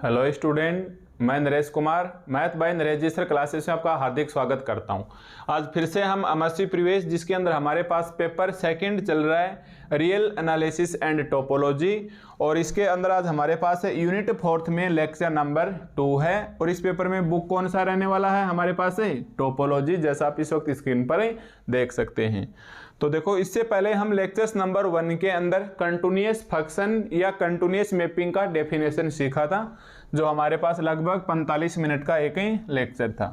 Hello student, मैं Naresh Kumar math by Naresh ji sir classes में आपका हार्दिक स्वागत करता हूं। आज फिर से हम अमरसी प्रीवियस जिसके अंदर हमारे पास पेपर सेकंड चल रहा है रियल एनालिसिस एंड टोपोलॉजी, और इसके अंदर आज हमारे पास है यूनिट 4 में लेक्चर नंबर 2 है। और इस पेपर में बुक कौन सा रहने वाला है हमारे पास है टोपोलॉजी, जैसा आप इस वक्त स्क्रीन पर देख सकते हैं। तो देखो, इससे पहले हम लेक्चर्स नंबर 1 के अंदर कंटिन्यूअस फंक्शन या कंटिन्यूअस मैपिंग का डेफिनेशन सीखा था, जो हमारे पास लगभग 45 मिनट का एक ही लेक्चर था।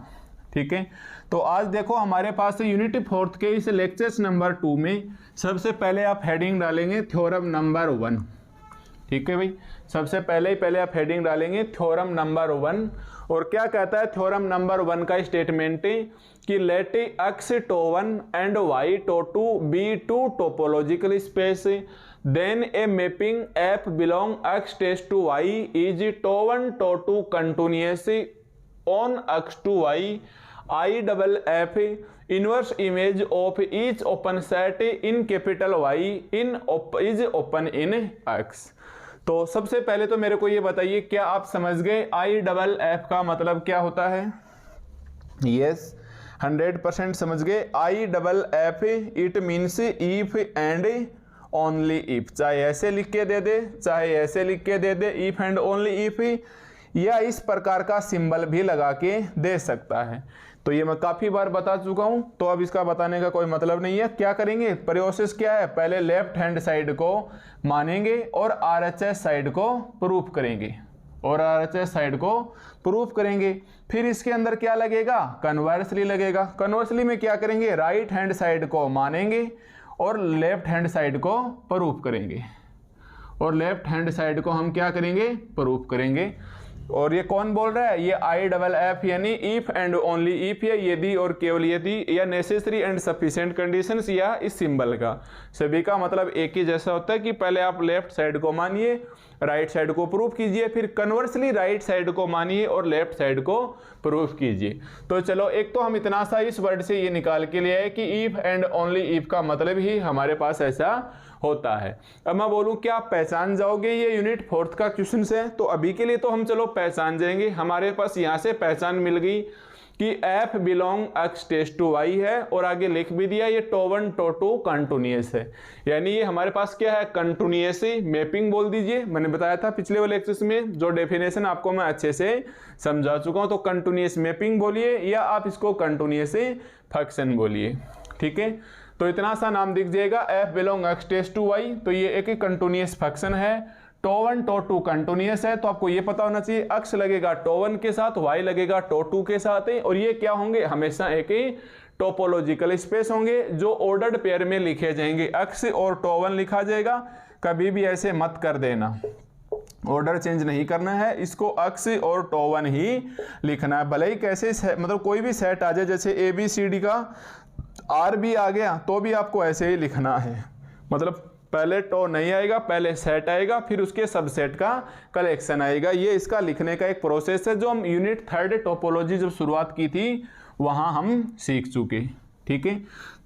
ठीक है, तो आज देखो हमारे पास यूनिट 4 के इस लेक्चर्स नंबर 2 में सबसे पहले आप हेडिंग डालेंगे थ्योरम नंबर 1। ठीक है भाई, सबसे पहले आप हेडिंग डालेंगे थ्योरम नंबर 1। और क्या कहता है थ्योरम नंबर 1 का स्टेटमेंट कि let x tau 1 and Y tau 2 be two topological space, then a mapping f belong x test to Y is tau 1 tau 2 continuous on x to Y I double f inverse image of each open set in capital Y in is open in X. तो सबसे पहले तो मेरे को ये बताइए, क्या आप समझ गए आई डबल एफ का मतलब क्या होता है? यस, 100% समझ गए। आई double F it means if and only if. चाहे ऐसे लिख के दे दे, चाहे ऐसे लिख के दे दे, इफ एंड ओनली इफ, या इस प्रकार का सिंबल भी लगा के दे सकता है। तो ये मैं काफी बार बता चुका हूं, तो अब इसका बताने का कोई मतलब नहीं है। क्या करेंगे, प्रोसेस क्या है, पहले लेफ्ट हैंड साइड को मानेंगे और आरएचएस साइड को प्रूफ करेंगे, और आरएचएस साइड को प्रूफ करेंगे। फिर इसके अंदर क्या लगेगा, कन्वर्सली लगेगा। कन्वर्सली में क्या करेंगे, राइट हैंड साइड को मानेंगे और लेफ्ट हैंड साइड को प्रूफ करेंगे, और लेफ्ट हैंड साइड को हम क्या करेंगे, प्रूफ करेंगे। और ये कौन बोल रहा है, ये आई डबल एफ यानी इफ एंड ओनली इफ, या यदि और केवल यदि, या नेसेसरी एंड सफिशिएंट कंडीशंस, या इस सिंबल का सभी का मतलब एक ही जैसा होता है कि पहले आप लेफ्ट साइड को मानिए, राइट साइड को प्रूफ कीजिए, फिर कन्वर्सली राइट साइड को मानिए और लेफ्ट साइड को प्रूफ कीजिए। तो चलो, एक तो हम इतना सा इस वर्ड से ये निकाल के लिए है कि इफ एंड ओनली इफ का मतलब ही हमारे पास ऐसा होता है। अब मैं बोलूं क्या आप पहचान जाओगे ये यूनिट 4 का क्वेश्चन से? तो अभी के लिए तो हम चलो पहचान जाएंगे। हमारे पास यहां से पहचान मिल गई कि f belong x test to Y है, और आगे लिख भी दिया ये टो 1 टो 2 कंटिन्यूअस है, यानी ये हमारे पास क्या है, कंटिन्यूअस मैपिंग बोल दीजिए। मैंने बताया था पिछले वाले लेक्चर में, जो डेफिनेशन आपको मैं अच्छे से समझा चुका हूं। तो कंटिन्यूअस मैपिंग बोलिए, या आप इसको कंटिन्यूअस फंक्शन बोलिए। ठीक है, तो इतना सा नाम दिख जाएगा, f belong x test to Y. तो ये एक कंटिन्यूअस फंक्शन है, टो 1 टो 2 कंटिन्यूअस है। तो आपको ये पता होना चाहिए, एक्स लगेगा टो 1 के साथ, वाई लगेगा टो 2 के साथ, और ये क्या होंगे, हमेशा एक ही टोपोलॉजिकल स्पेस होंगे जो ऑर्डर्ड पेयर में लिखे जाएंगे। एक्स और टो 1 लिखा जाएगा, कभी भी ऐसे मत कर देना, ऑर्डर चेंज नहीं करना है, इसको एक्स और टो 1 ही लिखना है। भले ही कैसे मतलब कोई भी सेट आ जाए, जैसे ए बी सी डी का आर भी आ गया तो भी आपको ऐसे ही लिखना है। मतलब पहले टो नहीं आएगा, पहले सेट आएगा, फिर उसके सबसेट का कलेक्शन आएगा। ये इसका लिखने का एक प्रोसेस है, जो हम यूनिट 3 टोपोलॉजी जब शुरुआत की थी वहां हम सीख चुके। ठीक है,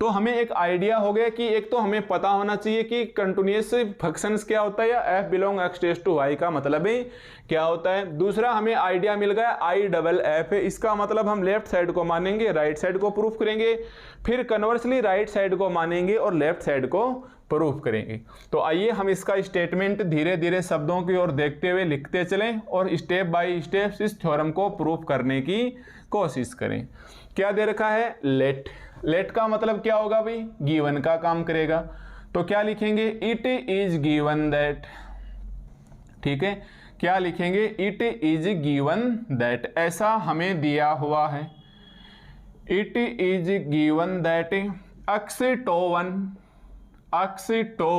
तो हमें एक आइडिया हो गया कि एक तो हमें पता होना चाहिए कि कंटिन्यूअस फंक्शंस क्या होता है, या f belong x test to Y का मतलब है क्या होता है। दूसरा हमें आइडिया मिल गया आई डबल एफ, इसका मतलब हम लेफ्ट साइड को मानेंगे, राइट साइड को प्रूफ करेंगे, फिर कन्वर्सली राइट साइड को मानेंगे और लेफ्ट साइड को प्रूफ करेंगे। तो आइए हम इसका स्टेटमेंट धीरे धीरे शब्दों की ओर देखते हुए लिखते चलें, और स्टेप बाय स्टेप इस थ्योरम को प्रूफ करने की कोशिश करें। क्या दे रखा है, लेट। लेट का मतलब क्या होगा भाई, गिवन का काम करेगा। तो क्या लिखेंगे, इट इज गिवन दैट। ठीक है, क्या लिखेंगे, इट इज गिवन दैट, ऐसा हमें दिया हुआ है। It is given that X tau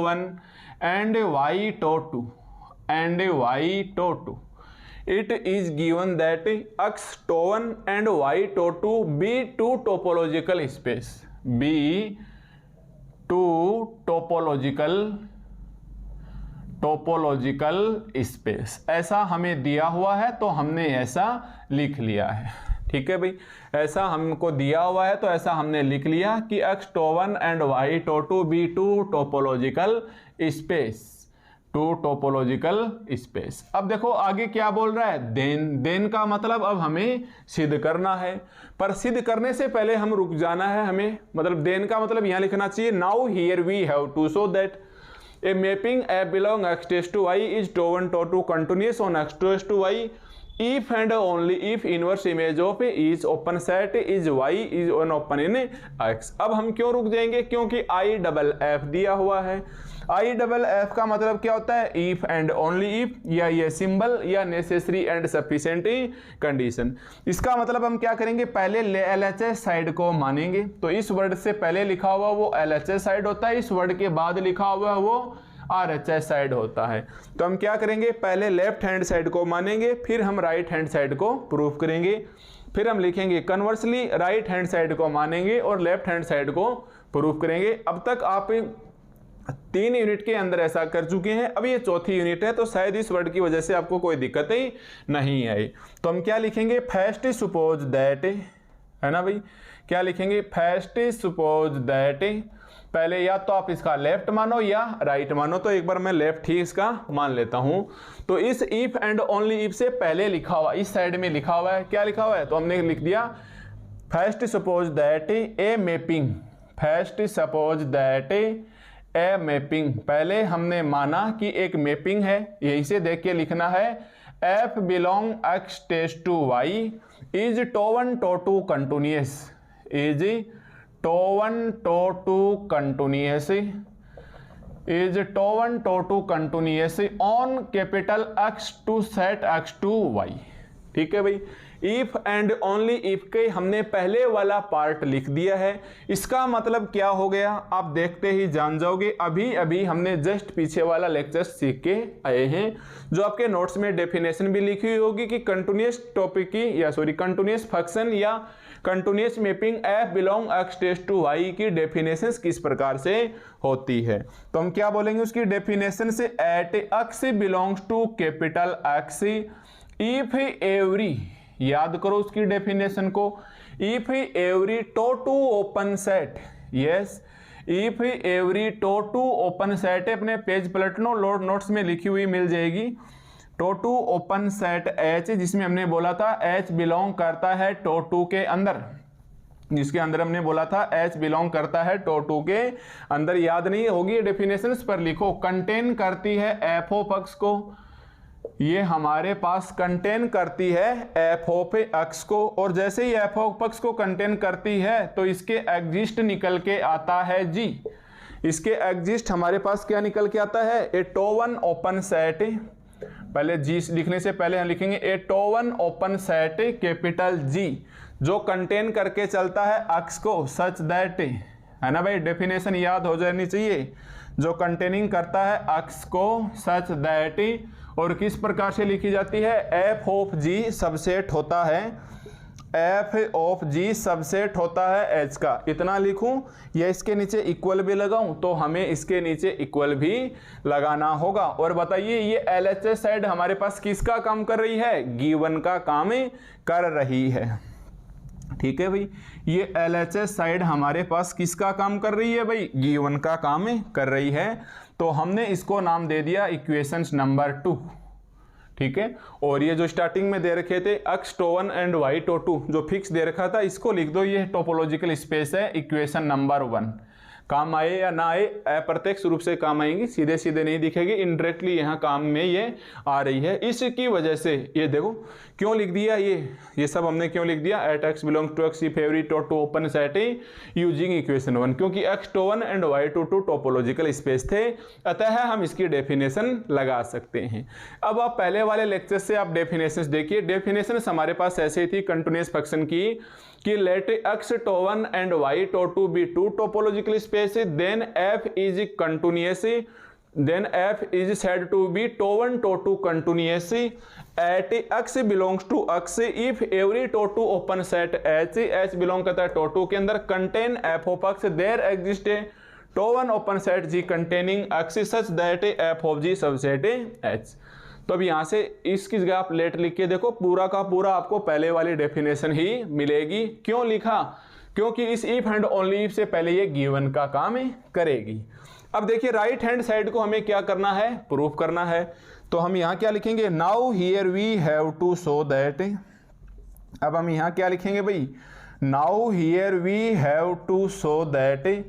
1 and Y tau 2 and Y tau 2। It is given that x to 1 and y to 2 be two topological space, be two topological space। ऐसा हमें दिया हुआ है तो हमने ऐसा लिख लिया है। ठीक है भाई, ऐसा हमको दिया हुआ है तो ऐसा हमने लिख लिया कि x to 1 and y to 2 be two topological space। Two topological space. अब देखो आगे क्या बोल रहा है, देन का मतलब अब हमें सिद्ध करना है, पर सिद्ध करने से पहले हम रुक जाना है हमें, मतलब देन का मतलब यहां लिखना चाहिए now here we have to show that a mapping f belong x test to y is tau one tau two continuous on x test to y if and only if inverse image of each open set is y is an open in x। अब हम क्यों रुक जाएंगे, क्योंकि I double F दिया हुआ है। I double F का मतलब क्या होता है, if and only if, या ये सिंबल या नेसेसरी एंड सफिशिएंट कंडीशन। इसका मतलब हम क्या करेंगे, पहले LHS साइड को मानेंगे, तो इस वर्ड से पहले लिखा हुआ वो LHS साइड होता है, इस वर्ड के बाद लिखा हुआ वो RHS साइड होता है। तो हम क्या करेंगे, पहले लेफ्ट हैंड साइड को मानेंगे, फिर हम राइट हैंड साइड को प्रूफ करेंगे, फिर हम लिखेंगे कन्वर्सली राइट हैंड साइड को मानेंगे और लेफ्ट हैंड साइड को प्रूफ करेंगे। अब तक आप 3 यूनिट के अंदर ऐसा कर चुके हैं, अब ये चौथी यूनिट है, तो शायद इस वर्ड की वजह से आपको कोई दिक्कत ही नहीं आई। तो हम क्या लिखेंगे, फर्स्ट सपोज दैट, है ना भाई, क्या लिखेंगे, फर्स्ट सपोज दैट, पहले या तो आप इसका लेफ्ट मानो या राइट मानो, तो एक बार मैं लेफ्ट ही इसका मान लेता हूं। तो इस इफ एंड ओनली इफ से पहले लिखा हुआ, इस साइड में लिखा हुआ है, क्या लिखा हुआ है, तो हमने लिख दिया first suppose that a mapping, first suppose that a mapping, पहले हमने माना कि एक मैपिंग है, यहीं से देख के लिखना है, f belong x test to y is tau one tau two continuous, is tau one tau two continuous, is tau one tau two continuous on capital X to set X to Y। ठीक है भाई, if and only if के हमने पहले वाला part लिख दिया है। इसका मतलब क्या हो गया, आप देखते ही जान जाओगे। अभी अभी हमने जस्ट पीछे वाला लेक्चर सीख के आए हैं, जो आपके नोट्स में डेफिनेशन भी लिखी हुई होगी कि कंटिन्यूअस टॉपिक की, या सॉरी कंटिन्यूअस फंक्शन या continuous mapping f belong x test to y की डेफिनेशन किस प्रकार से होती है। तो हम क्या बोलेंगे उसकी डेफिनेशन से, at x belongs to capital X if every, याद करो उसकी डेफिनेशन को, if every tau two open set, yes, if every tau two open set, अपने पेज पलट लो, लोड नोट्स में लिखी हुई मिल जाएगी, tau two open set H, जिसमें हमने बोला था H बिलोंग करता है टो टू के अंदर, जिसके अंदर हमने बोला था H बिलोंग करता है टो टू के अंदर, याद नहीं होगी डेफिनेशंस पर लिखो, कंटेन करती है एफ ऑफ एक्स को, ये हमारे पास कंटेन करती है एफ ऑफ एक्स को, और जैसे ही एफ ऑफ एक्स को कंटेन करती है तो इसके एग्जिस्ट निकल के आता है जी, इसके एग्जिस्ट हमारे पास क्या निकल के आता है, A tau one open set, पहले जी लिखने से पहले हम लिखेंगे A tau one open set capital G, जो कंटेन करके चलता है एक्स को, सच दैट, है ना भाई, डेफिनेशन याद हो जानी चाहिए, जो कंटेनिंग करता है एक्स को, सच दैट, और किस प्रकार से लिखी जाती है, एफ ऑफ जी सबसेट होता है, एफ ऑफ जी सबसेट होता है एच का, इतना लिखूं या इसके नीचे इक्वल भी लगाऊं, तो हमें इसके नीचे इक्वल भी लगाना होगा। और बताइए ये LHS साइड हमारे पास किसका काम कर रही है, गिवन का काम कर रही है। ठीक है भाई, ये LHS साइड हमारे पास किसका काम कर रही है भाई, गिवन का काम कर रही है, तो हमने इसको नाम दे दिया इक्वेशंस नंबर 2। ठीक है, और ये जो स्टार्टिंग में दे रखे थे x tau one and y tau two, जो फिक्स दे रखा था, इसको लिख दो, ये टोपोलॉजिकल स्पेस है, इक्वेशन नंबर 1। काम आए या ना आए, अप्रत्यक्ष रूप से काम आएंगी, सीधे सीधे नहीं दिखेगी, इनडायरेक्टली यहाँ काम में ये आ रही है। इसकी वजह से ये देखो क्यों लिख दिया, ये सब हमने क्यों लिख दिया, at x belong to x if every tau two open set using equation 1, क्योंकि x tau one and Y tau two topological space थे, अतः हम इसकी डेफिनेशन लगा सकते हैं। अब आप पहले वाले लेक्चर से आप डेफिनेशन देखिए, डेफिनेशन हमारे पास ऐसे थी कंटिन्यूअस फंक्शन की कि let x tau one and Y tau two be two topological space, then f is continuous, then f is said to be to one to two continuous at x belongs to x if every to two open set h belong करता है to two के अंदर contain f of x, there exists a to one open set g containing x such that f of g subset h। तो अब यहाँ से इसकी जगह आप लेट लिख के देखो, पूरा का पूरा आपको पहले वाली डेफिनेशन ही मिलेगी। क्यों लिखा, क्योंकि इस इफ एंड ओनली इफ से पहले ये गिवन का काम करेगी। अब देखिए राइट हैंड साइड को हमें क्या करना है, प्रूफ करना है। तो हम यहाँ क्या लिखेंगे, now here we have to show that. अब हम यहाँ क्या लिखेंगे भाई, now here we have to show that,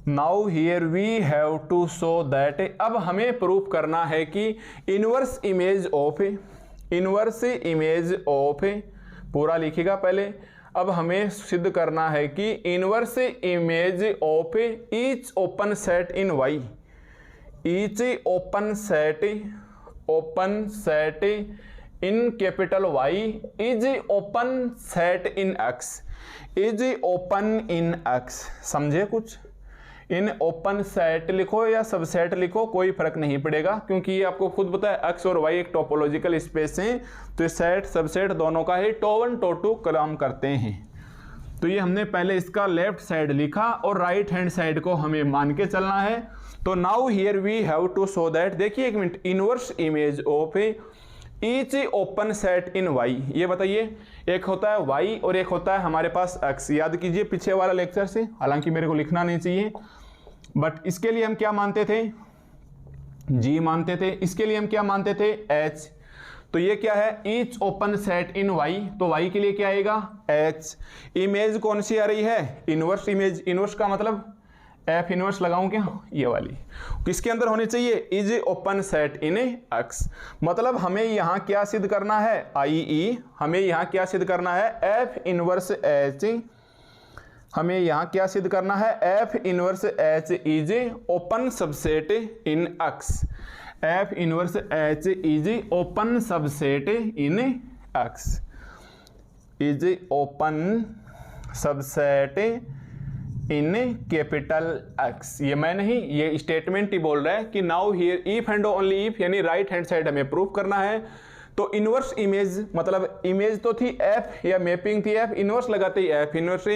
now here we have to show that. अब हमें प्रूफ करना है कि inverse image of, inverse image of, पूरा लिखिएगा पहले। अब हमें सिद्ध करना है कि inverse image of each open set in y, each open set in capital y is open set in x, is open in x. समझे कुछ, इन ओपन सेट लिखो या सबसेट लिखो कोई फर्क नहीं पड़ेगा, क्योंकि ये आपको खुद पता है एक्स और वाई एक टोपोलॉजिकल स्पेस है, तो ये सेट सबसेट दोनों का ही टो1 टो2 काम करते हैं। तो ये हमने पहले इसका लेफ्ट साइड लिखा और राइट हैंड साइड को हमें मान के चलना है। तो now here we have to show that, देखिए एक minute, inverse image of each open set in y, ये बताइए एक होता है वाई और एक होता है हमारे पास एक्स। याद कीजिए पीछे वाला लेक्चर से, हालांकि मेरे को लिखना नहीं चाहिए, बट इसके लिए हम क्या मानते थे, जी मानते थे। इसके लिए हम क्या मानते थे, एच। तो ये क्या है, each open set in Y, तो वाई के लिए क्या आएगा, एच। इमेज कौन सी आ रही है, इनवर्स इमेज। इनवर्स का मतलब एफ इनवर्स लगाऊं क्या, ये वाली किसके अंदर होनी चाहिए, is open set in x. मतलब हमें यहाँ क्या सिद्ध करना है, आई ई, हमें यहाँ क्या सिद्ध करना है, एफ इनवर्स एच, हमें यहाँ क्या सिद्ध करना है, F inverse H is open subset in x, F inverse H is open subset in x, is open subset in capital x. ये मैं नहीं, ये स्टेटमेंट ही बोल रहा है कि now here if and only if, यानी राइट हैंड साइड हमें प्रूफ करना है। तो इनवर्स इमेज, मतलब इमेज तो थी एफ या मैपिंग थी एफ, इनवर्स लगाते ही F inverse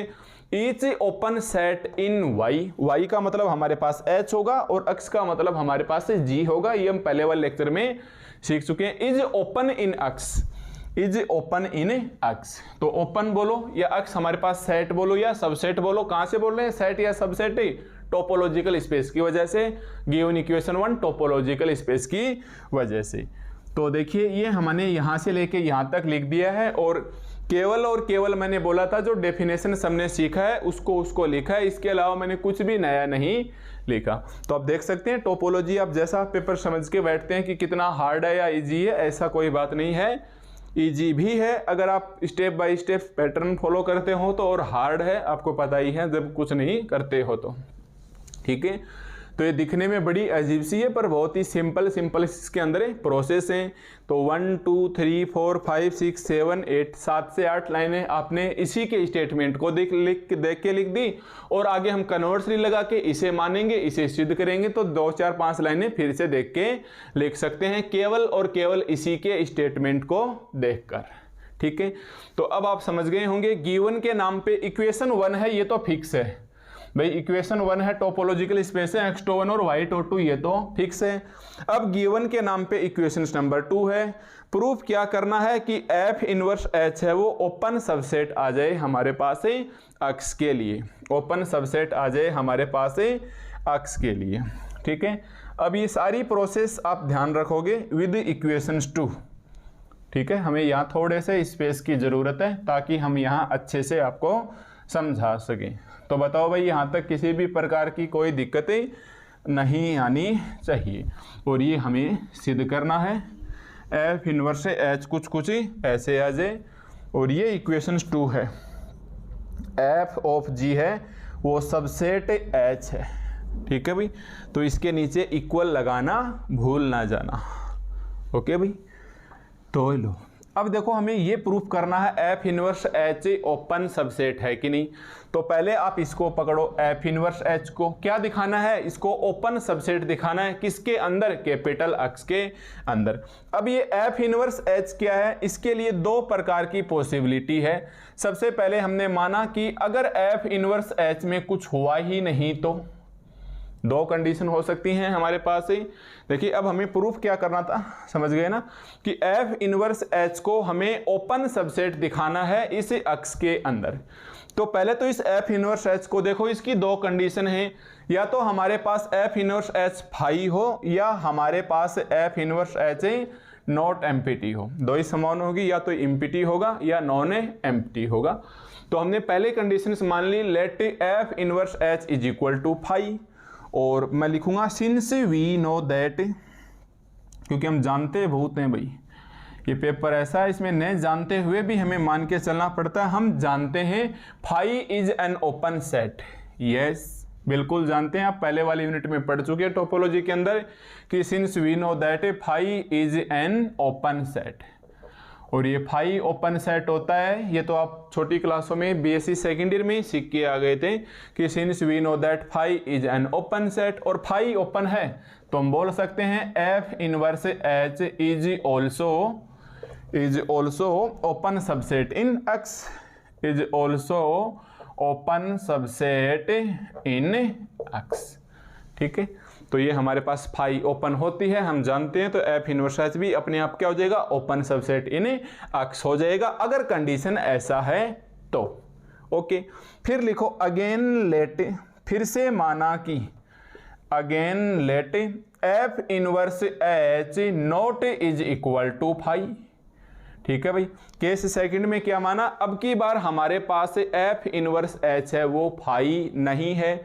each open set in Y, Y का मतलब हमारे पास एच होगा और एक्स का मतलब हमारे पास जी होगा। ये हम पहले वाले लेक्चर में सीख चुके हैं। Is open in x, is open in X, तो ओपन बोलो या एक्स, हमारे पास सेट बोलो या सबसेट बोलो। कहां से बोल रहे हैं, सेट या सबसेट, टोपोलॉजिकल स्पेस की वजह से, गिवन इक्वेशन 1 टोपोलॉजिकल स्पेस की वजह से। तो देखिए ये हमने यहां से लेके यहां तक लिख दिया है, और केवल मैंने बोला था जो डेफिनेशन हमने सीखा है उसको लिखा है, इसके अलावा मैंने कुछ भी नया नहीं लिखा। तो आप देख सकते हैं टोपोलॉजी आप जैसा पेपर समझ के बैठते हैं कि कितना हार्ड है या इजी है, ऐसा कोई बात नहीं है, इजी भी है अगर आप step by step pattern follow करते हो तो, और हार्ड है आपको पता ही है जब कुछ नहीं करते हो तो। ठीक है, तो ये दिखने में बड़ी अजीब सी है पर बहुत ही सिंपल इसके अंदर प्रोसेस है। तो 1 2 3 4 5 6 7 8 7 से 8 लाइनें आपने इसी के स्टेटमेंट को देख के लिख दी, और आगे हम कन्वर्सली लगा के इसे मानेंगे, इसे सिद्ध करेंगे, तो 2 4 5 लाइनें फिर से देख के लिख सकते हैं, केवल और केवल इसी के स्टेटमेंट को देखकर। ठीक है, तो अब आप समझ गए होंगे गिवन के नाम पे इक्वेशन 1 है, ये तो फिक्स है भाई, इक्वेशन 1 है, टोपोलॉजिकल स्पेस है, x1 और y2 ये तो फिक्स है। अब गिवन के नाम पे इक्वेशन नंबर 2 है, प्रूफ क्या करना है कि f इनवर्स h है वो ओपन सबसेट आ जाए हमारे पास है x के लिए, ओपन सबसेट आ जाए हमारे पास है x के लिए। ठीक है, अब ये सारी प्रोसेस आप ध्यान रखोगे विद इक्वेशन 2। ठीक है, हमें यहाँ थोड़े से स्पेस की जरूरत है ताकि हम यहाँ अच्छे से आपको समझा सकें। तो बताओ भाई, यहाँ तक किसी भी प्रकार की कोई दिक्कतें नहीं आनी चाहिए, और ये हमें सिद्ध करना है। एफ इनवर्स एच कुछ ऐसे आ जाए, और ये इक्वेशन 2 है, एफ ऑफ जी है वो सबसेट एच है। ठीक है भाई, तो इसके नीचे इक्वल लगाना भूल ना जाना। ओके भाई, तो लो अब देखो हमें ये प्रूफ करना है F inverse H open subset है कि नहीं। तो पहले आप इसको पकड़ो, एफ इनवर्स एच को क्या दिखाना है, इसको ओपन सबसेट दिखाना है, किसके अंदर, कैपिटल एक्स के अंदर। अब ये एफ इनवर्स एच क्या है, इसके लिए 2 प्रकार की पॉसिबिलिटी है। सबसे पहले हमने माना कि अगर एफ इनवर्स एच में कुछ हुआ ही नहीं तो, दो कंडीशन हो सकती हैं हमारे पास ही। देखिए अब हमें प्रूफ क्या करना था, समझ गए ना, कि F इनवर्स H को हमें ओपन सबसेट दिखाना है इस अक्ष के अंदर। तो पहले तो इस F इनवर्स H को देखो, इसकी दो कंडीशन है, या तो हमारे पास F इनवर्स H फाई हो या हमारे पास F inverse H not empty हो। दो ही समान होगी, या तो एम्प्टी होगा या नॉन एम्प्टी होगा। तो हमने पहले कंडीशन मान ली, let F inverse H is equal to phi, और मैं लिखूंगा सिंस वी नो दैट, क्योंकि हम जानते बहुत हैं भाई, ये पेपर ऐसा है इसमें नहीं जानते हुए भी हमें मान के चलना पड़ता है। हम जानते हैं phi is an open set, yes बिल्कुल जानते हैं, आप पहले वाली यूनिट में पढ़ चुके हैं टोपोलॉजी के अंदर कि since we know that phi is an open set, और ये फाई ओपन सेट होता है। ये तो आप छोटी क्लासों में बीएससी सेकेंड ईयर में ही सीख के आ गए थे कि since we know that phi is an open set, और फाई ओपन है तो हम बोल सकते हैं F inverse H is also open subset in X, is also open subset in X। ठीक है, तो ये हमारे पास फाई ओपन होती है, हम जानते हैं, तो F इनवर्स H भी अपने आप क्या हो जाएगा, ओपन सबसेट इन X हो जाएगा, अगर कंडीशन ऐसा है तो। ओके, फिर लिखो अगेन लेट, फिर से माना कि, again let F inverse H not is equal to phi. ठीक है भाई, केस सेकंड में क्या माना, अब की बार हमारे पास F इनवर्स H है वो फाई नहीं है,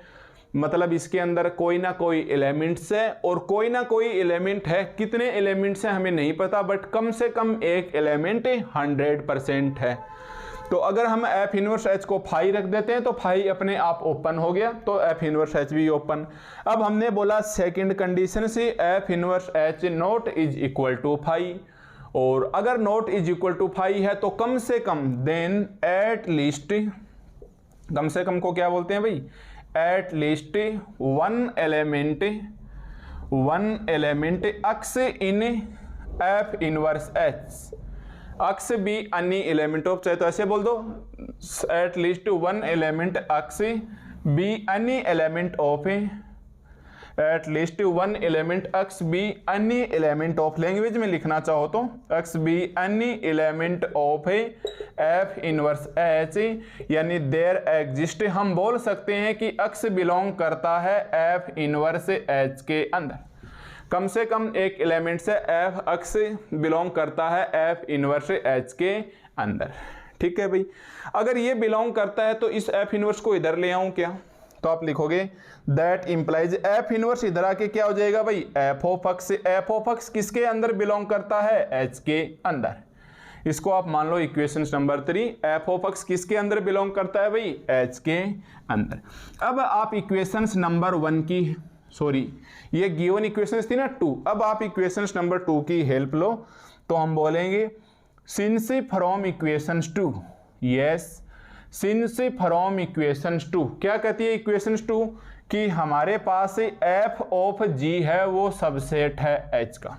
मतलब इसके अंदर कोई ना कोई एलिमेंट्स है, और कोई ना कोई एलिमेंट है, कितने एलिमेंट्स हैं हमें नहीं पता, बट कम से कम एक एलिमेंट 100% है। तो अगर हम F इनवर्स H को फाई रख देते हैं तो फाई अपने आप ओपन हो गया, तो F इनवर्स H भी ओपन। अब हमने बोला सेकंड कंडीशन से F inverse H not is equal to phi, और अगर not is equal to phi है तो कम से कम देन एट लीस्ट, कम से कम को क्या बोलते हैं भाई, at least one element x in F inverse H, x be any element of, चाहे तो ऐसे बोल दो, at least one element x be any element of, at least one element x be any element of, language में लिखना चाहो तो x be any element of F inverse H, यानी देयर एग्जिस्ट, हम बोल सकते हैं कि अक्स बिलोंग करता है F इनवर्स H के अंदर, कम से कम एक एलिमेंट से F अक्स बिलोंग करता है F इनवर्स H के अंदर। ठीक है भाई, अगर ये बिलोंग करता है तो इस F इनवर्स को इधर ले आऊं क्या, तो आप लिखोगे दैट इंप्लाइज F इनवर्स इधर आके क्या हो जाएगा भाई, F of X। F of X किसके अंदर बिलोंग करता है, H के अंदर। इसको आप मान लो equation number 3, F of X किसके अंदर बिलोंग करता है भाई, H के अंदर। अब आप इक्वेशन नंबर 1 की, सॉरी ये गिवन इक्वेशंस थी ना 2, अब आप इक्वेशंस नंबर 2 की हेल्प लो, तो हम बोलेंगे since from equations 2, yes since from equations 2, क्या कहती है इक्वेशंस 2, कि हमारे पास F ऑफ G है वो सबसेट है H का।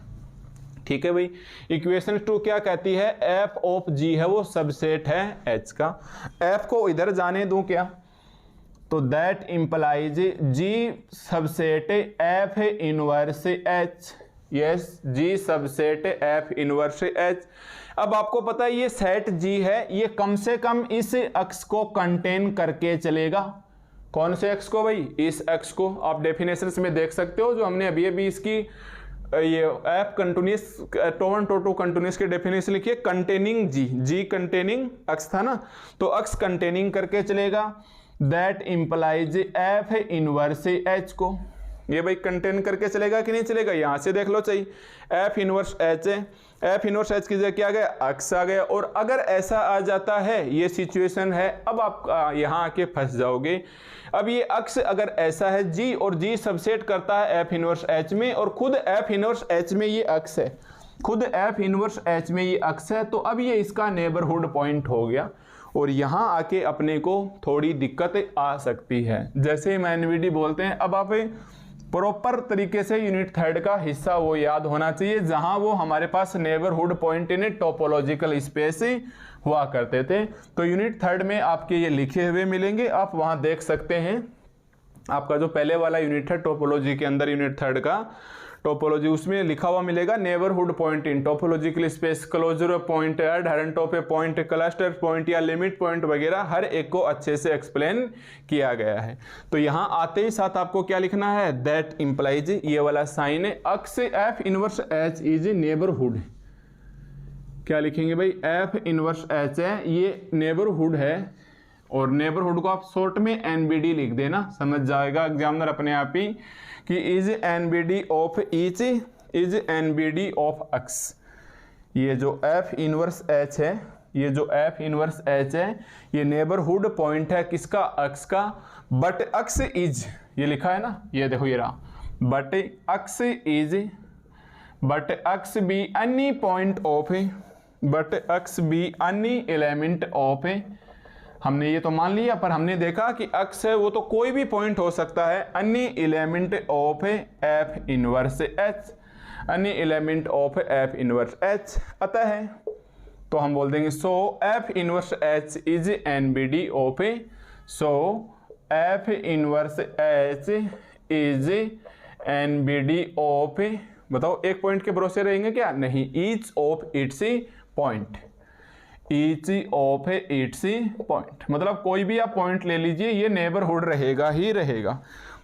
ठीक है भाई, इक्वेशन 2 क्या कहती है, F ऑफ G है वो सबसेट है H का। F को इधर जाने दूं क्या, तो that implies G subset F inverse H, yes G subset F inverse H। अब आपको पता है ये सेट G है, ये कम से कम इस अक्ष को कंटेन करके चलेगा। कौन से अक्ष को भाई, इस अक्ष को। आप डेफिनेशंस में देख सकते हो जो हमने अभी अभी इसकी ये F कंटिन्यूस टू कंटिन्यूस की डेफिनेशन लिखी है, कंटेनिंग G कंटेनिंग अक्ष था ना, तो अक्ष कंटेनिंग करके चलेगा। That implies F inverse H को, ये भाई कंटेन करके चलेगा कि नहीं चलेगा, यहां से देख लो चाहिए। F इनवर्स H है, F इनवर्स H की जगह क्या आ गया, अक्ष आ गया। और अगर ऐसा आ जाता है, ये सिचुएशन है, अब आप यहां आके फंस जाओगे। अब ये अक्ष अगर ऐसा है G, और G सबसेट करता है F इनवर्स H में, और खुद F इनवर्स H में ये अक्ष है, खुद F इनवर्स H में ये अक्ष है, तो अब ये इसका नेबरहुड पॉइंट हो गया, और यहाँ आके अपने को थोड़ी दिक्कत आ सकती है। जैसे मैनविडी बोलते हैं, अब आप प्रॉपर तरीके से यूनिट 3 का हिस्सा वो याद होना चाहिए, जहां वो हमारे पास neighbourhood point in topological space हुआ करते थे। तो यूनिट 3 में आपके ये लिखे हुए मिलेंगे, आप वहां देख सकते हैं आपका जो पहले वाला यूनिट है टोपोलॉजी के अंदर, यूनिट 3 का टोपोलॉजी, उसमें लिखा हुआ मिलेगा neighbourhood point in topological space, closure point, adherent of a point, cluster point या लिमिट पॉइंट वगैरह, हर एक को अच्छे से एक्सप्लेन किया गया है। तो यहाँ आते ही साथ आपको क्या लिखना है, दैट इंप्लाइज, ये वाला साइन है, x F inverse H is neighbourhood. क्या लिखेंगे भाई, एफ इनवर्स एच है, ये नेबरहुड है, और नेबरहुड को आप शॉर्ट में एनबीडी लिख देना, समझ जाएगा एग्जामिनर अपने आप ही कि is NBD of each is NBD of x. ये जो एफ इनवर्स एच है, ये जो एफ इनवर्स एच है, ये नेबरहुड पॉइंट है किसका, अक्स का, बट अक्स इज, ये लिखा है ना, ये देखो ये रहा, but x is, but x be any point of, but x be any element of, हमने ये तो मान लिया, पर हमने देखा कि अक्स है वो तो कोई भी पॉइंट हो सकता है, any element of F inverse H, any element of F inverse H. अतः है तो हम बोल देंगे so F inverse H is NBD of, so F inverse H is NBD of, बताओ एक पॉइंट के भरोसे रहेंगे क्या, नहीं, each of its point, each of its point, मतलब कोई भी आप पॉइंट ले लीजिए, ये नेबरहुड रहेगा ही रहेगा।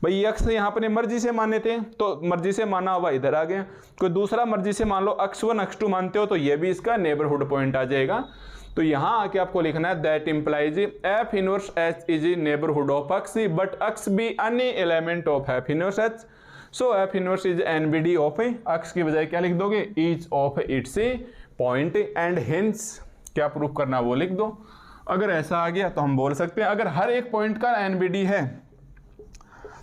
भाई अक्स यहाँ पर मर्जी से माने थे तो मर्जी से माना हुआ इधर आ गया, कोई दूसरा मर्जी से मान लो अक्स 1 अक्स 2 मानते हो तो ये भी इसका नेबरहुड पॉइंट आ जाएगा। तो यहाँ आके आपको लिखना है that implies F inverse H is neighbourhood of x but x be any element of F inverse H, so F inverse is NBD of, x की बजाय क्या लिख दोगे, each of its point, and hence क्या proof करना वो लिख दो। अगर ऐसा आ गया तो हम बोल सकते हैं, अगर हर एक पॉइंट का एनबीडी है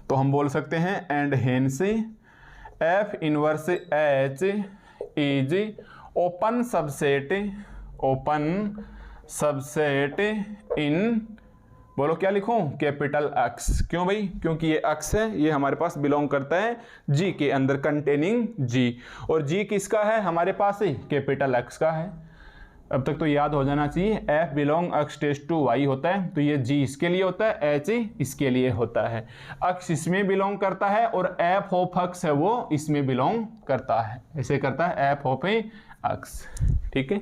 तो हम बोल सकते हैं and hence F inverse H is open subset, open subset in, बोलो क्या लिखूं, कैपिटल एक्स। क्यों भाई, क्योंकि ये एक्स है, ये हमारे पास बिलोंग करता है जी के अंदर, कंटेनिंग जी, और जी किसका है हमारे पास ही, कैपिटल एक्स का है। अब तक तो याद हो जाना चाहिए, f belong x test to y होता है, तो ये जी इसके लिए होता है, एच इसके लिए होता है, अक्स इसमें बिलोंग करता है, और एफ ऑफ अक्स है वो इसमें बिलोंग करता है, ऐसे करता है एफ ऑफ अक्स। ठीक है,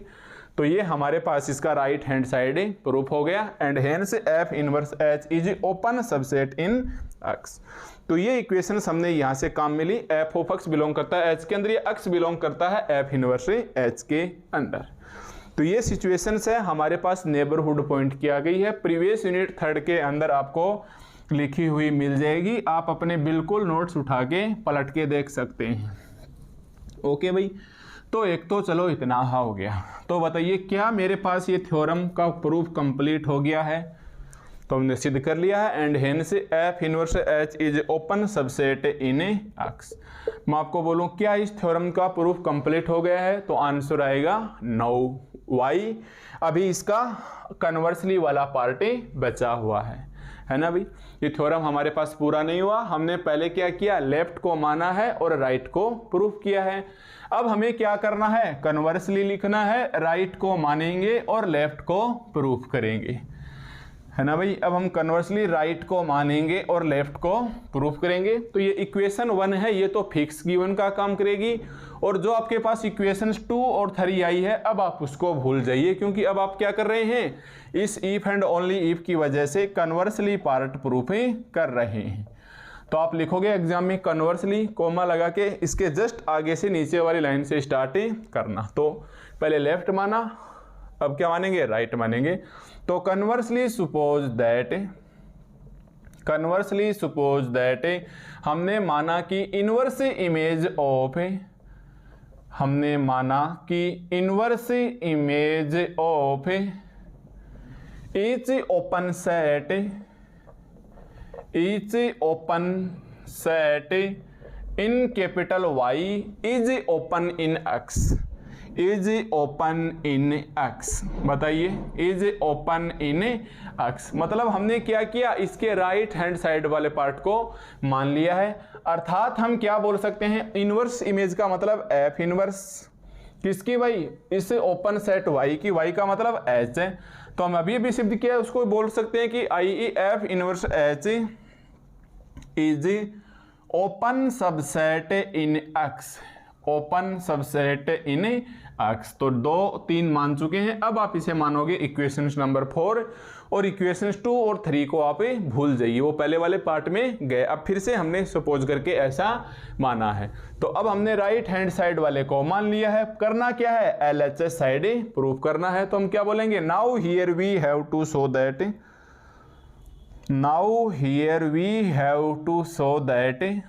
तो ये हमारे पास इसका राइट हैंड साइड प्रूफ हो गया, and hence F inverse H is open subset in x. तो ये इक्वेशन हमने यहाँ से काम मिली, एफ ऑफ अक्स बिलोंग करता है एच के अंदर, ये अक्स बिलोंग करता है एफ इनवर्स एच के अंदर। तो ये सिचुएशंस है हमारे पास नेबरहुड पॉइंट की आ गई है, प्रीवियस यूनिट 3 के अंदर आपको लिखी हुई मिल जाएगी, आप अपने बिल्कुल नोट्स उठा के पलट के देख सकते हैं। ओके भाई, तो एक तो चलो इतना हो गया, तो बताइए क्या मेरे पास ये थ्योरम का प्रूफ कंप्लीट हो गया है, तो हमने सिद्ध कर लिया है, and hence F inverse H is open subset in x. मैं आपको बोलूं क्या इस थ्योरम का प्रूफ कंप्लीट हो गया है, तो आंसर आएगा नो। वाई, अभी इसका कन्वर्सली वाला पार्ट बचा हुआ है ना भाई, ये थ्योरम हमारे पास पूरा नहीं हुआ, हमने पहले क्या किया, लेफ्ट को माना है और राइट को प्रूफ किया है। अब हमें क्या करना है, कन्वर्सली लिखना है, राइट को मानेंगे और लेफ्ट को प्रूफ करेंगे, है ना भाई। अब हम कन्वर्सली राइट को मानेंगे और लेफ्ट को प्रूफ करेंगे। तो ये इक्वेशन 1 है, ये तो फिक्स गिवन का काम करेगी, और जो आपके पास इक्वेशन 2 और 3 आई है अब आप उसको भूल जाइए, क्योंकि अब आप क्या कर रहे हैं, इस इफ एंड ओनली इफ की वजह से कन्वर्सली पार्ट प्रूफ ही कर रहे हैं। तो आप लिखोगे एग्जाम में कन्वर्सली कोमा लगा के, इसके जस्ट आगे से नीचे वाली लाइन से स्टार्ट करना। तो पहले लेफ्ट माना, अब क्या मानेंगे, राइट मानेंगे। तो कन्वर्सली सपोज दैट हमने माना कि इनवर्स इमेज ऑफ, हमने माना कि inverse image of each open set in capital y is open in x, is open in x. बताइए, इज ओपन इन एक्स मतलब हमने क्या किया, इसके राइट हैंड साइड वाले पार्ट को मान लिया है। अर्थात हम क्या बोल सकते हैं, इनवर्स इमेज का मतलब एफ इनवर्स किसकी भाई, इस ओपन सेट वाई की, वाई का मतलब एच है। तो हम अभी सिद्ध किया, उसको बोल सकते हैं कि I F inverse H is open subset in x, open subset in X. तो 2 3 मान चुके हैं, अब आप इसे मानोगे इक्वेशन नंबर 4 और इक्वेशन 2 और 3 को आप भूल जाइए, वो पहले वाले पार्ट में गए। अब फिर से हमने सपोज करके ऐसा माना है, तो अब हमने राइट हैंड साइड वाले को मान लिया है। करना क्या है, LHS साइड प्रूफ करना है। तो हम क्या बोलेंगे, now here we have to show that, now here we have to show that,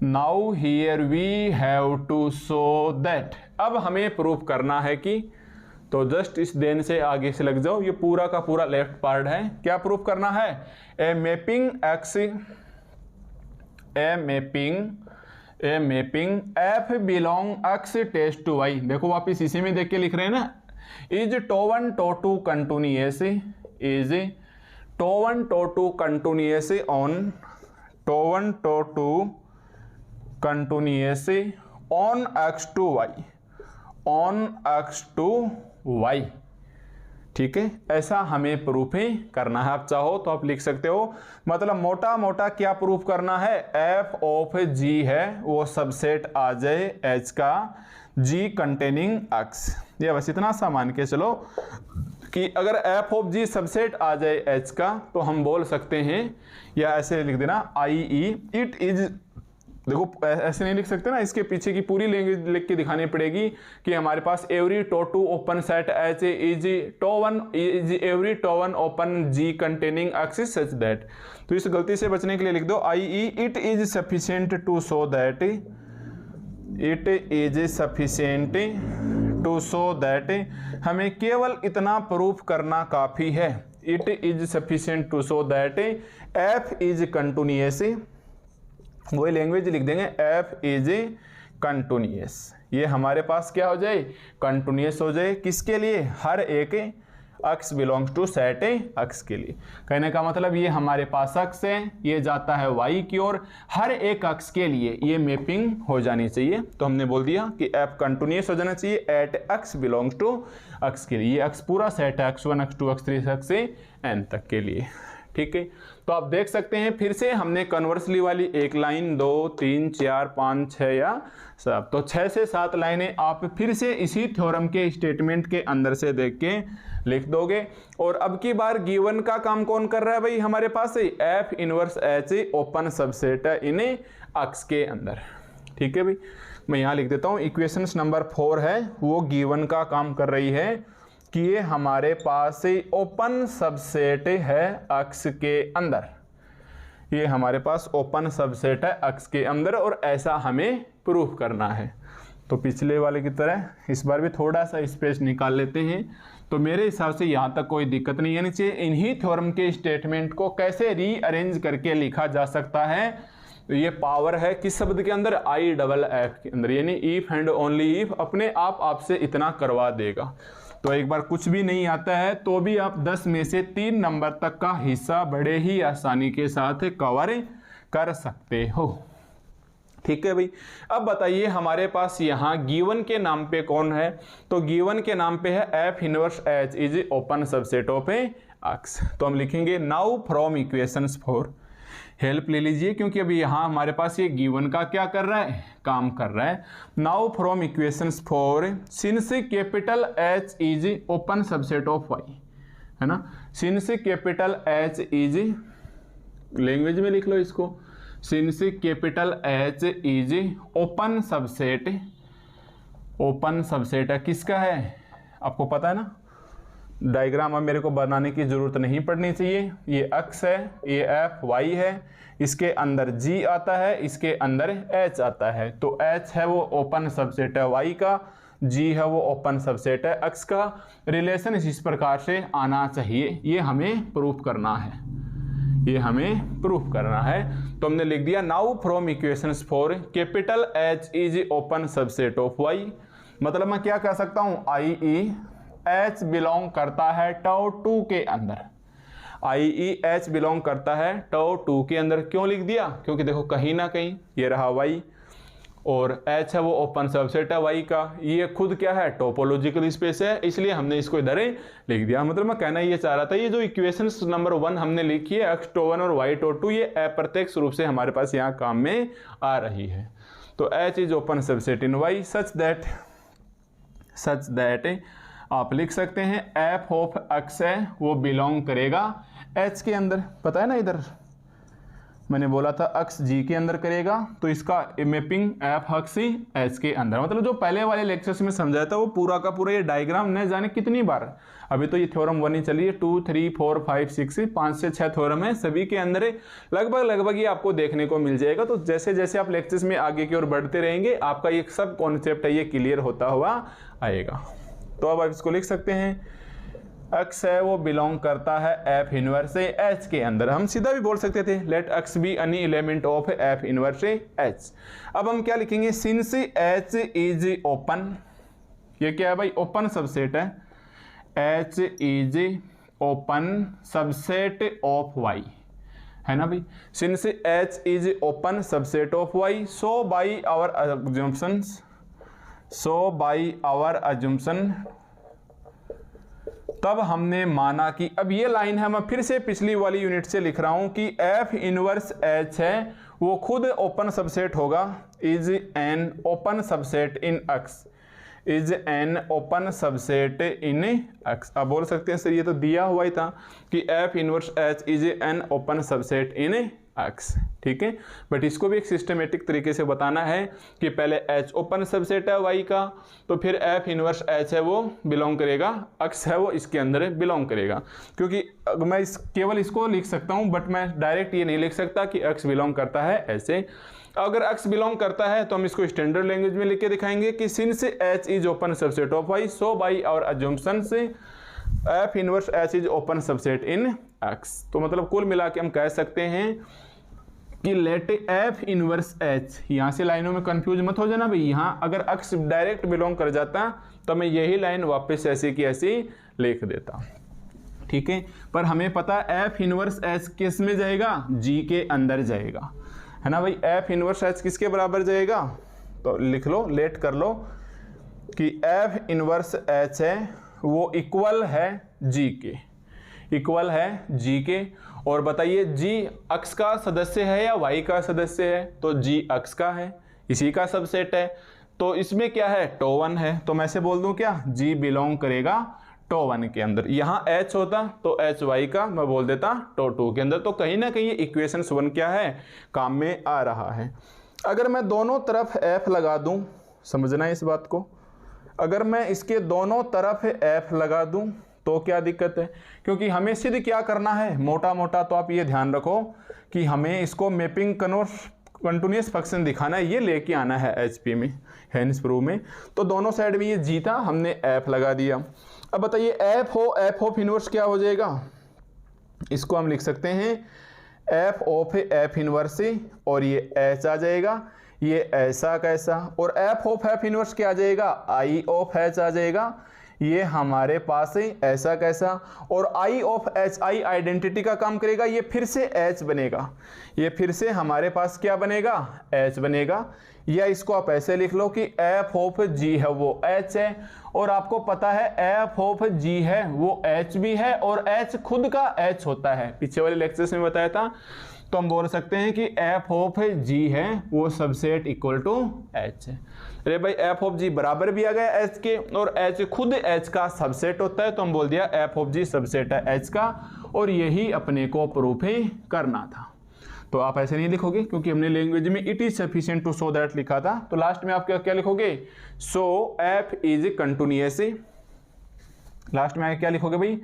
now here we have to show that. अब हमें प्रूफ करना है कि, तो जस्ट इस देन से आगे से लग जाओ, ये पूरा का पूरा लेफ्ट पार्ट है। क्या प्रूफ करना है, a mapping x, a mapping f belong x test to y. देखो वापिस इसी में देख के लिख रहे हैं ना, is tau one tau two continuous, is tau one tau two continuous on, tau one tau two continuous on x to Y, on x to Y. ठीक है, ऐसा हमें प्रूफ ही करना है। आप चाहो तो आप लिख सकते हो, मतलब मोटा मोटा क्या प्रूफ करना है, एफ ऑफ जी है वो सबसेट आ जाए एच का, जी कंटेनिंग एक्स। ये बस इतना सा मान के चलो कि अगर एफ ऑफ जी सबसेट आ जाए एच का, तो हम बोल सकते हैं, या ऐसे लिख देना आई ई इट इज, देखो ऐसे नहीं लिख सकते ना, इसके पीछे की पूरी लैंग्वेज लिख के दिखानी पड़ेगी कि हमारे पास एवरी टो2 ओपन सेट एच इज टो1, इज एवरी टो1 open G containing X such that. तो इस गलती से बचने के लिए लिख दो i e it is sufficient to show that, it is sufficient to show that. हमें केवल इतना प्रूफ करना काफी है, it is sufficient to show that F is continuous, वही लैंग्वेज लिख देंगे, एफ इज कंटिन्यूअस। ये हमारे पास क्या हो जाए, कंटिन्यूअस हो जाए। किसके लिए, हर एक x belongs to set x के लिए। कहने का मतलब ये हमारे पास एक्स है, ये जाता है वाई की ओर, हर एक एक्स के लिए ये मैपिंग हो जानी चाहिए। तो हमने बोल दिया कि एफ कंटिन्यूअस हो जाना चाहिए at x belongs to x के लिए। ये एक्स पूरा सेट है, x1 x2 x3 x से n तक के लिए। ठीक है, तो आप देख सकते हैं फिर से हमने कन्वर्सली वाली एक लाइन, 2 3 4 5 6 या सब, तो 6 से 7 लाइनें आप फिर से इसी थ्योरम के स्टेटमेंट के अंदर से देख के लिख दोगे। और अब की बार गिवन का काम कौन कर रहा है भाई, हमारे पास F inverse H open subset है इन एक्स के अंदर। ठीक है भाई, मैं यहाँ लिख देता हूँ, इक्वेशन नंबर 4 है वो गिवन का काम कर रही है कि ये हमारे पास ओपन सबसेट है एक्स के अंदर, ये हमारे पास ओपन सबसेट है एक्स के अंदर, और ऐसा हमें प्रूफ करना है। तो पिछले वाले की तरह इस बार भी थोड़ा सा स्पेस निकाल लेते हैं। तो मेरे हिसाब से यहाँ तक कोई दिक्कत नहीं आनी चाहिए। इन्हीं थ्योरम के स्टेटमेंट को कैसे रीअरेंज करके लिखा जा सकता है, तो ये पावर है किस शब्द के अंदर, आई डबल एफ के अंदर, यानी इफ एंड ओनली इफ अपने आप आपसे इतना करवा देगा। तो एक बार कुछ भी नहीं आता है तो भी आप 10 में से 3 नंबर तक का हिस्सा बड़े ही आसानी के साथ कवर कर सकते हो। ठीक है भाई, अब बताइए हमारे पास यहाँ गिवन के नाम पे कौन है, तो गिवन के नाम पे है F inverse H is open subset of x. तो हम लिखेंगे नाउ फ्रॉम इक्वेशंस 4, हेल्प ले लीजिए क्योंकि अभी यहाँ हमारे पास ये गिवन का क्या कर रहा है, काम कर रहा है। Now from equations 4 since capital h is open subset of y, है ना, since capital h is, language में लिख लो इसको, since capital h is open subset, open subset है किसका है, आपको पता है ना, डायग्राम अब मेरे को बनाने की जरूरत नहीं पड़नी चाहिए। ये एक्स है, ये एफ वाई है, इसके अंदर जी आता है, इसके अंदर एच आता है। तो एच है वो ओपन सबसेट है वाई का, जी है वो ओपन सबसेट है एक्स का। रिलेशन इस प्रकार से आना चाहिए, ये हमें प्रूफ करना है, ये हमें प्रूफ करना है। तो हमने लिख दिया now from equations 4 capital h is open subset of y. मतलब मैं क्या कह सकता हूं, आई ई एच बिलोंग करता है टाउ 2 के अंदर, आई ई एच बिलोंग करता है टाउ 2 के अंदर। क्यों लिख दिया, क्योंकि देखो कहीं ना कहीं ये रहा वाई और H है वो ओपन सबसेट है Y का। ये खुद क्या है, टोपोलॉजिकल स्पेस है, इसलिए हमने इसको इधर ही लिख दिया। मतलब मैं कहना ये चाह रहा था, ये जो इक्वेशन नंबर 1 हमने लिखी है x1 और y2, ये अप्रत्यक्ष रूप से हमारे पास यहाँ काम में आ रही है। तो H is open subset in Y such that आप लिख सकते हैं f ऑफ x है वो बिलोंग करेगा H के अंदर। पता है ना, इधर मैंने बोला था x G के अंदर करेगा, तो इसका मैपिंग f x H के अंदर। मतलब जो पहले वाले लेक्चर्स में समझाया था वो पूरा का पूरा ये डायग्राम न जाने कितनी बार, अभी तो ये थ्योरम 1 ही चलिए, 2 3 4 5 6 5 से 6 थ्योरम है, सभी के अंदर लगभग ये आपको देखने को मिल जाएगा। तो जैसे जैसे आप लेक्चर्स में आगे की ओर बढ़ते रहेंगे आपका ये सब कॉन्सेप्ट है ये क्लियर होता हुआ आएगा। तो अब आप इसको लिख सकते हैं, x है वो बिलोंग करता है f इनवर्स H के अंदर। हम सीधा भी बोल सकते थे let x be any element of f inverse H। अब हम क्या लिखेंगे, सिंस H इज ओपन, ये क्या है भाई, ओपन सबसेट है, H is open subset of Y, है ना भाई। Since H is open subset of Y, so by our assumption तब हमने माना कि, अब ये लाइन है मैं फिर से पिछली वाली यूनिट से लिख रहा हूं कि f इनवर्स H है वो खुद ओपन सबसेट होगा, is an open subset in X, is an open subset in X। अब बोल सकते हैं सर ये तो दिया हुआ ही था कि f inverse H is an open subset in X, ठीक है। बट इसको भी एक सिस्टमेटिक तरीके से बताना है कि पहले H ओपन सबसेट है Y का, तो फिर f इनवर्स H है वो बिलोंग करेगा, X है वो इसके अंदर बिलोंग करेगा। क्योंकि मैं केवल इसको लिख सकता हूँ, बट मैं डायरेक्ट ये नहीं लिख सकता कि X बिलोंग करता है ऐसे। अगर X बिलोंग करता है तो हम इसको स्टैंडर्ड लैंग्वेज में लिख के दिखाएंगे कि since H is open subset of Y, so by our assumption से f inverse H is open subset in X। तो मतलब कुल मिला के हम कह सकते हैं कि लेट f इनवर्स H, यहाँ से लाइनों में कंफ्यूज मत हो जाना भाई, यहाँ अगर X डायरेक्ट बिलोंग कर जाता तो मैं यही लाइन वापस ऐसी की ऐसी लिख देता, ठीक है। पर हमें पता है f इनवर्स H किस में जाएगा, G के अंदर जाएगा, है ना भाई। f इनवर्स H किसके बराबर जाएगा, तो लिख लो, लेट कर लो कि f इनवर्स H है वो इक्वल है G के, इक्वल है G के। और बताइए G X का सदस्य है या Y का सदस्य है, तो G X का है, इसी का सबसेट है, तो इसमें क्या है, टो1 है। तो मैं से बोल दूं क्या, G बिलोंग करेगा टो1 के अंदर। यहाँ H होता तो H Y का मैं बोल देता टो2 के अंदर। तो कहीं ना कहीं इक्वेशन 1 क्या है, काम में आ रहा है। अगर मैं दोनों तरफ F लगा दूं, समझना इस बात को, अगर मैं इसके दोनों तरफ F लगा दूं तो क्या दिक्कत है, क्योंकि हमें सिद्ध क्या करना है, मोटा मोटा तो आप ये ध्यान रखो कि हमें इसको मैपिंग कंटिन्यूअस फंक्शन दिखाना है, ये लेके आना है HP में, हेंस प्रूव में। तो दोनों साइड में ये G था, हमने F लगा दिया। अब बताइए f ऑफ इनवर्स क्या हो जाएगा, इसको हम लिख सकते हैं f ऑफ f इनवर्स, और ये H आ जाएगा, ये ऐसा कैसा, और f ऑफ f इनवर्स क्या आ जाएगा, I ऑफ H आ जाएगा, ये हमारे पास है ऐसा कैसा, और I of H, I identity का काम करेगा, ये फिर से H बनेगा, ये फिर से हमारे पास क्या बनेगा, H बनेगा। या इसको आप ऐसे लिख लो कि f ऑफ G है वो H है, और आपको पता है f ऑफ G है वो H भी है, और H खुद का H होता है, पीछे वाले लेक्चर्स में बताया था। तो हम बोल सकते हैं कि f ऑफ G है वो सबसेट इक्वल टू H है। अरे भाई f ऑफ G बराबर भी आ गया H के, और H खुद H का सबसेट होता है, तो हम बोल दिया f ऑफ G सबसेट है H का, और यही अपने को प्रूफ ही करना था। तो आप ऐसे नहीं लिखोगे, क्योंकि हमने लैंग्वेज में it is sufficient to show that लिखा था। तो लास्ट में आप क्या लिखोगे, so f is continuous, last में क्या लिखोगे भाई,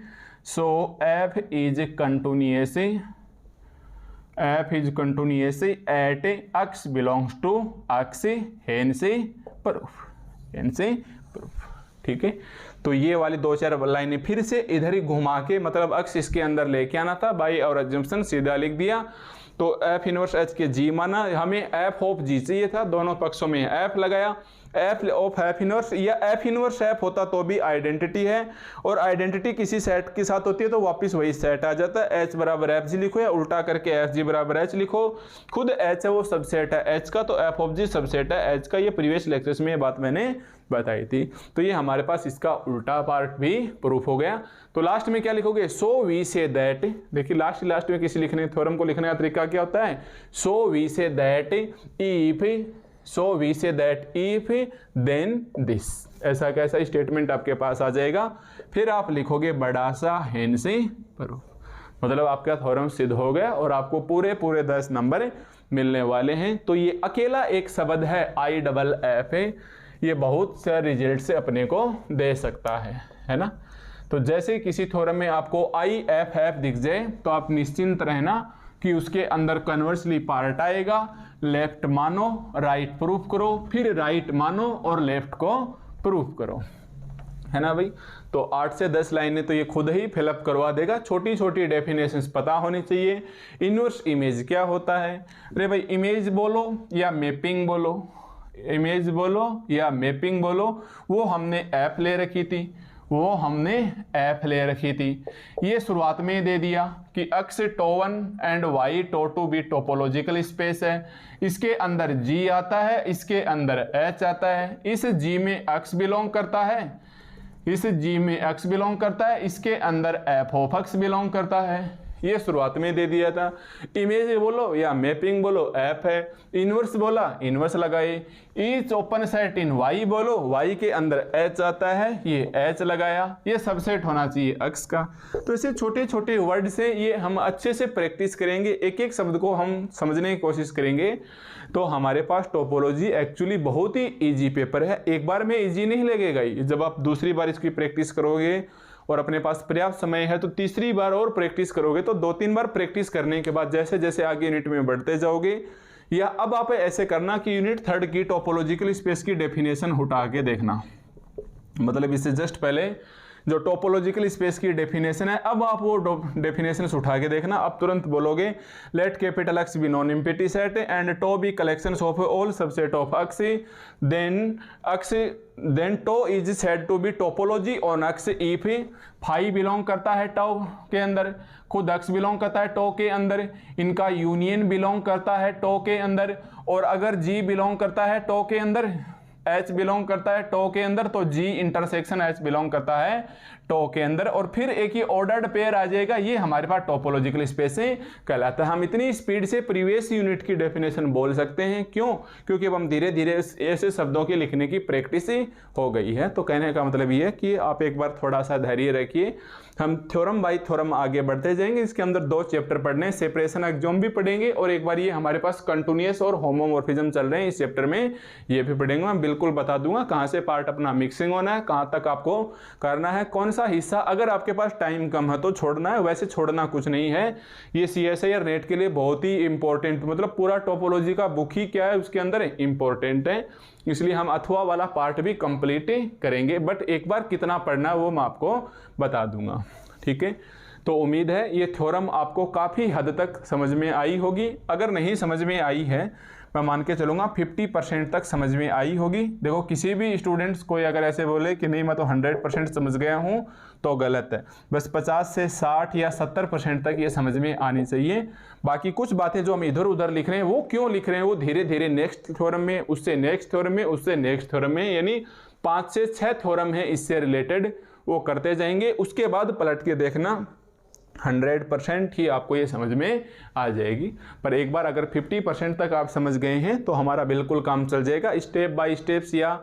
so f is continuous, f is continuous at x belongs to x, hence proof, ठीक है। तो ये वाली 2-4 लाइनें फिर से इधर ही घुमा के, मतलब x इसके अंदर लेके आना था, बाई और अजम्पशन सीधा लिख दिया। तो f इनवर्स H के G माना, हमें f ऑफ G चाहिए था, दोनों पक्षों में f लगाया, एफ ऑफ एफ इनवर्स, या एफ इनवर्स एफ होता तो भी आइडेंटिटी है, और आइडेंटिटी किसी सेट के साथ होती है तो वापस वही सेट आ जाता है। एच बराबर एफ जी लिखो या उल्टा करके एफ जी बराबर एच लिखो। खुद एच है वो सबसेट है एच का, तो एफ ऑफ जी सबसेट है एच का। ये प्रीवियस लेक्चर्स में ये बात मैंने बताई थी। तो ये हमारे पास इसका उल्टा पार्ट भी प्रूफ हो गया। तो लास्ट में क्या लिखोगे, सो वी से दैट, देखिए लास्ट में किसी लिखने थ्योरम को लिखने का तरीका क्या होता है, so we say that if, so we say that if then this, ऐसा कैसा स्टेटमेंट आपके पास आ जाएगा। फिर आप लिखोगे बड़ा सा हेन से प्रूफ, मतलब आपका थ्योरम सिद्ध हो गया और आपको पूरे 10 नंबर मिलने वाले हैं। तो ये अकेला एक शब्द है IFF है, ये बहुत से रिजल्ट से अपने को दे सकता है ना। तो जैसे किसी थ्योरम में आपको IFF दिख जाए तो आप निश्चिंत रहना कि उसके अंदर कन्वर्सली पार्ट आएगा, लेफ्ट मानो राइट प्रूफ करो, फिर राइट मानो और लेफ्ट को प्रूफ करो, है ना भाई। तो 8 से 10 लाइनें तो ये खुद ही फिलअप करवा देगा। छोटी छोटी डेफिनेशंस पता होनी चाहिए। इनवर्स इमेज क्या होता है, अरे भाई इमेज बोलो या मैपिंग बोलो, इमेज बोलो या मैपिंग बोलो, वो हमने ऐप ले रखी थी, वो हमने ऐप ले रखी थी। ये शुरुआत में दे दिया कि अक्स टो1 एंड वाई टो2 भी टोपोलॉजिकल स्पेस है, इसके अंदर जी आता है, इसके अंदर एच आता है, इस जी में अक्स बिलोंग करता है, इस जी में एक्स बिलोंग करता है, इसके अंदर एफ ऑफ एक्स बिलोंग करता है। ये शुरुआत में दे दिया था। इमेज बोलो या मैपिंग बोलो, एफ है। इनवर्स बोला, इनवर्स लगाए। Each open set in Y बोलो, वाई के अंदर एच आता है, ये एच लगाया। ये सबसेट होना चाहिए एक्स का। तो ऐसे छोटे छोटे वर्ड से ये हम अच्छे से प्रैक्टिस करेंगे, एक एक शब्द को हम समझने की कोशिश करेंगे। तो हमारे पास टोपोलॉजी एक्चुअली बहुत ही इजी पेपर है। एक बार में इजी नहीं लगेगा, जब आप दूसरी बार इसकी प्रैक्टिस करोगे और अपने पास पर्याप्त समय है तो तीसरी बार और प्रैक्टिस करोगे, तो 2-3 बार प्रैक्टिस करने के बाद जैसे जैसे आगे यूनिट में बढ़ते जाओगे, या अब आप ऐसे करना कि यूनिट 3 की टोपोलॉजिकल स्पेस की डेफिनेशन उठा के देखना, मतलब इससे जस्ट पहले जो टोपोलॉजिकल स्पेस की डेफिनेशन है, अब आप वो डेफिनेशन उठा के देखना। अब तुरंत बोलोगे let capital x be non empty set and tau be collections of all subset of x, then tau is said to be topology on x if phi belong करता है टो के अंदर, खुद एक्स बिलोंग करता है to के अंदर, इनका यूनियन बिलोंग करता है टो के अंदर, और अगर जी बिलोंग करता है टो के अंदर, H बिलोंग करता है टो के अंदर, तो G इंटरसेक्शन H बिलोंग करता है टो के अंदर, और फिर एक ही ऑर्डर्ड पेयर आ जाएगा। ये हमारे पास टोपोलॉजिकल स्पेस से कहलाता है। हम इतनी स्पीड से प्रीवियस यूनिट की डेफिनेशन बोल सकते हैं, क्यों? क्योंकि अब हम धीरे धीरे ऐसे शब्दों के लिखने की प्रैक्टिस हो गई है। तो कहने का मतलब ये है कि आप एक बार थोड़ा सा धैर्य रखिए, हम थ्योरम बाय थ्योरम आगे बढ़ते जाएंगे। इसके अंदर 2 चैप्टर पढ़ने, सेपरेशन एक्सोम भी पढ़ेंगे, और एक बार ये हमारे पास कंटिन्यूअस और होमोमॉर्फिज्म चल रहे हैं इस चैप्टर में, ये भी पढ़ेंगे। मैं बिल्कुल बता दूंगा कहाँ से पार्ट अपना मिक्सिंग होना है, कहाँ तक आपको करना है, कौन सा हिस्सा अगर आपके पास टाइम कम है तो छोड़ना है, वैसे छोड़ना कुछ नहीं है। ये CSI और नेट के लिए बहुत ही इंपॉर्टेंट, मतलब पूरा टोपोलॉजी का बुक ही क्या है उसके अंदर इंपॉर्टेंट है, इसलिए हम अथवा वाला पार्ट भी कंप्लीट करेंगे। बट एक बार कितना पढ़ना है वो मैं आपको बता दूंगा, ठीक है। तो उम्मीद है ये थ्योरम आपको काफ़ी हद तक समझ में आई होगी। अगर नहीं समझ में आई है, मैं मान के चलूँगा 50% तक समझ में आई होगी। देखो किसी भी स्टूडेंट्स को अगर ऐसे बोले कि नहीं मैं तो 100% समझ गया हूँ, तो गलत है। बस 50 से 60 या 70% तक ये समझ में आनी चाहिए। बाकी कुछ बातें जो हम इधर उधर लिख रहे हैं वो क्यों लिख रहे हैं, वो धीरे धीरे नेक्स्ट थ्योरम में, उससे नेक्स्ट थ्योरम में, उससे नेक्स्ट थ्योरम में, यानी 5 से 6 थ्योरम है इससे रिलेटेड, वो करते जाएंगे। उसके बाद पलट के देखना 100% ही आपको ये समझ में आ जाएगी। पर एक बार अगर 50% तक आप समझ गए हैं तो हमारा बिल्कुल काम चल जाएगा। स्टेप बाय स्टेप्स या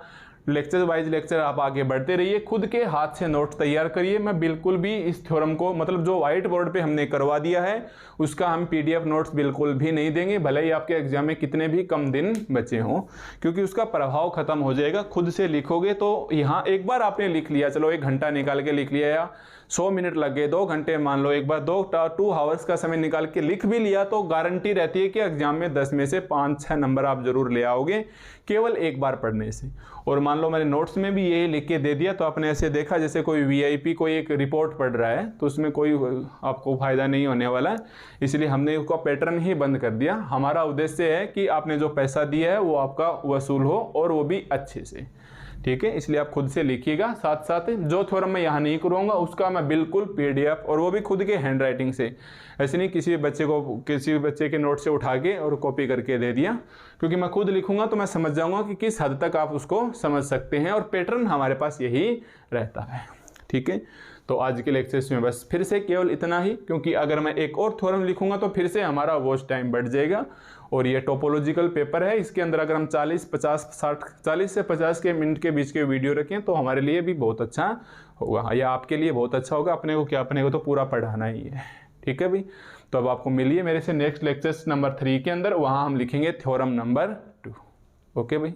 लेक्चर वाइज लेक्चर आप आगे बढ़ते रहिए, खुद के हाथ से नोट तैयार करिए। मैं बिल्कुल भी इस थ्योरम को, मतलब जो व्हाइट बोर्ड पे हमने करवा दिया है उसका हम PDF नोट्स बिल्कुल भी नहीं देंगे, भले ही आपके एग्जाम में कितने भी कम दिन बचे हों, क्योंकि उसका प्रभाव खत्म हो जाएगा। खुद से लिखोगे तो यहाँ एक बार आपने लिख लिया, चलो 1 घंटा निकाल के लिख लिया, या 100 मिनट लग गए, 2 घंटे मान लो, एक बार 2 आवर्स का समय निकाल के लिख भी लिया, तो गारंटी रहती है कि एग्जाम में 10 में से 5-6 नंबर आप जरूर ले आओगे केवल एक बार पढ़ने से। और मान मान लो मैंने नोट्स में भी यही लिख के दे दिया तो आपने ऐसे देखा जैसे कोई वीआईपी कोई एक रिपोर्ट पढ़ रहा है, तो उसमें कोई आपको फ़ायदा नहीं होने वाला है। इसलिए हमने उसका पैटर्न ही बंद कर दिया। हमारा उद्देश्य है कि आपने जो पैसा दिया है वो आपका वसूल हो और वो भी अच्छे से, ठीक है। इसलिए आप खुद से लिखिएगा। साथ साथ जो थ्योरम मैं यहाँ नहीं करूँगा उसका मैं बिल्कुल पीडीएफ, और वो भी खुद के हैंड राइटिंग से, ऐसे नहीं किसी बच्चे के नोट से उठा के और कॉपी करके दे दिया, क्योंकि मैं खुद लिखूंगा तो मैं समझ जाऊंगा कि किस हद तक आप उसको समझ सकते हैं, और पैटर्न हमारे पास यही रहता है, ठीक है। तो आज के लेक्चर्स में बस फिर से केवल इतना ही, क्योंकि अगर मैं एक और थ्योरम लिखूंगा तो फिर से हमारा वॉच टाइम बढ़ जाएगा। और ये टोपोलॉजिकल पेपर है, इसके अंदर अगर हम 40 से 50 के मिनट के बीच के वीडियो रखें तो हमारे लिए भी बहुत अच्छा होगा, या आपके लिए बहुत अच्छा होगा। अपने को क्या, अपने को तो पूरा पढ़ाना ही है, ठीक है भाई। तो अब आपको मिलिए मेरे से नेक्स्ट लेक्चर्स नंबर 3 के अंदर, वहाँ हम लिखेंगे थ्योरम नंबर 2। ओके भाई।